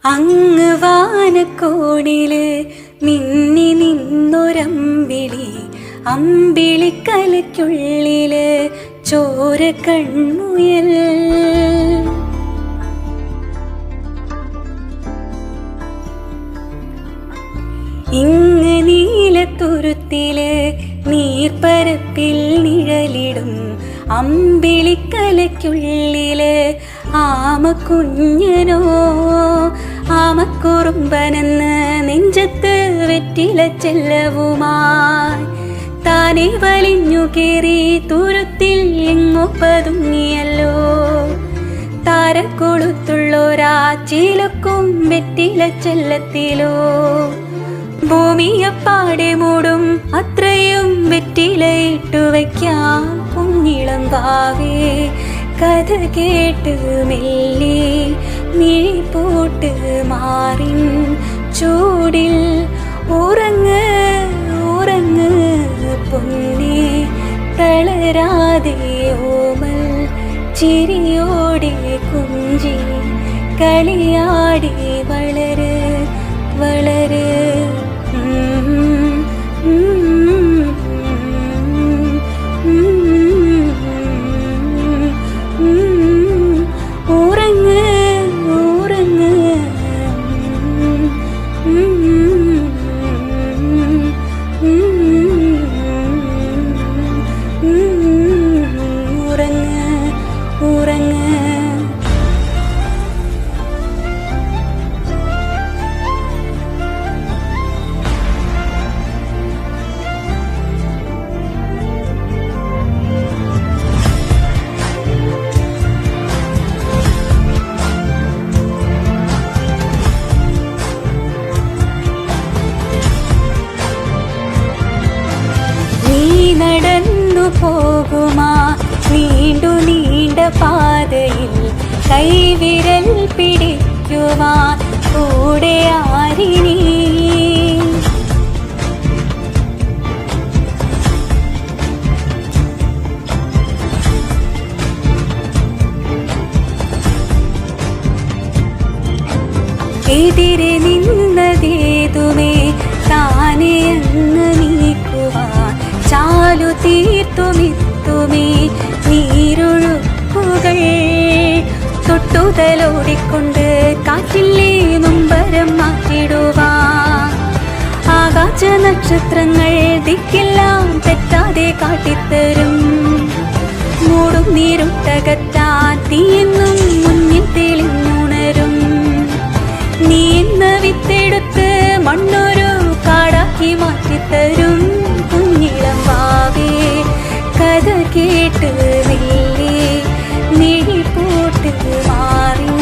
അങ്ങ് വാനക്കോണില് മിന്നി നിന്നൊരമ്പിളി, അമ്പിളിക്കലയ്ക്കുള്ളില് ചോര കൺമുയൽ. ഇങ്ങ് നീലത്തുരുത്തില് നീർപ്പരപ്പിൽ നിഴലിടും അമ്പിളിക്കലയ്ക്കുള്ളില് ആമക്കുഞ്ഞനോ. ആമക്കുറുമ്പനെന്ന് നെഞ്ചത്ത് വെറ്റില ചെല്ലവുമായി താനെ വലിഞ്ഞു കേറി തുരുത്തിൽ എങ്ങോ പതുങ്ങിയല്ലോ. താരക്കൊളുത്തുള്ളോരാ ചിലക്കും വെറ്റില ചെല്ലത്തിലോ. ഭൂമിയപ്പാടെ മൂടും അത്രയും വെറ്റിലയിട്ടു വയ്ക്കാം കുഞ്ഞിളം വാവേ. കഥ കേട്ട് മെല്ലെ മിഴിപോട്ട് മാറിൻ ചൂടിൽ ഉറങ്ങ് ഉറങ്ങ് പൊന്നേ. തളരാതെ ഓമൽ ചിരിയോടെ കുഞ്ചി കളിയാടി വളര് വളര്. ഉറങ്ങ് ഉറങ്ങ് ഉറങ്ങ് ഉറങ്ങ്. നടന്നു പോകുമാ നീണ്ടു നീണ്ട പാതയിൽ കൈവിരൽ പിടിക്കുവാൻ കൂടെ ആരിനി. എതിരെ നിന്നതേതുമേ താനെ അങ്ങ് നീക്കുവാൻ ചാലു തീർത്തുമിത്തുമേ നീരൊഴുക്കുകൾ. തൊട്ടുതലോടിക്കൊണ്ട് കാറ്റില്ലേ നൊമ്പരം മാറ്റിടുവാൻ ആകാശ നക്ഷത്രങ്ങൾ ദിക്കെല്ലാം തെറ്റാതെ കാട്ടിത്തരും. മൂടും നീരുട്ടകറ്റാൻ തീയെന്നും മുന്നിൽ തെളിഞ്ഞുണരും. നീ എന്ന വിത്തെടുത്ത് മണ്ണൊരു കാടാക്കി മാറ്റിത്തരും കുഞ്ഞിളം വാവേ. കഥ കേട്ട് മെല്ലെ മിഴിപോട്ട് മാറി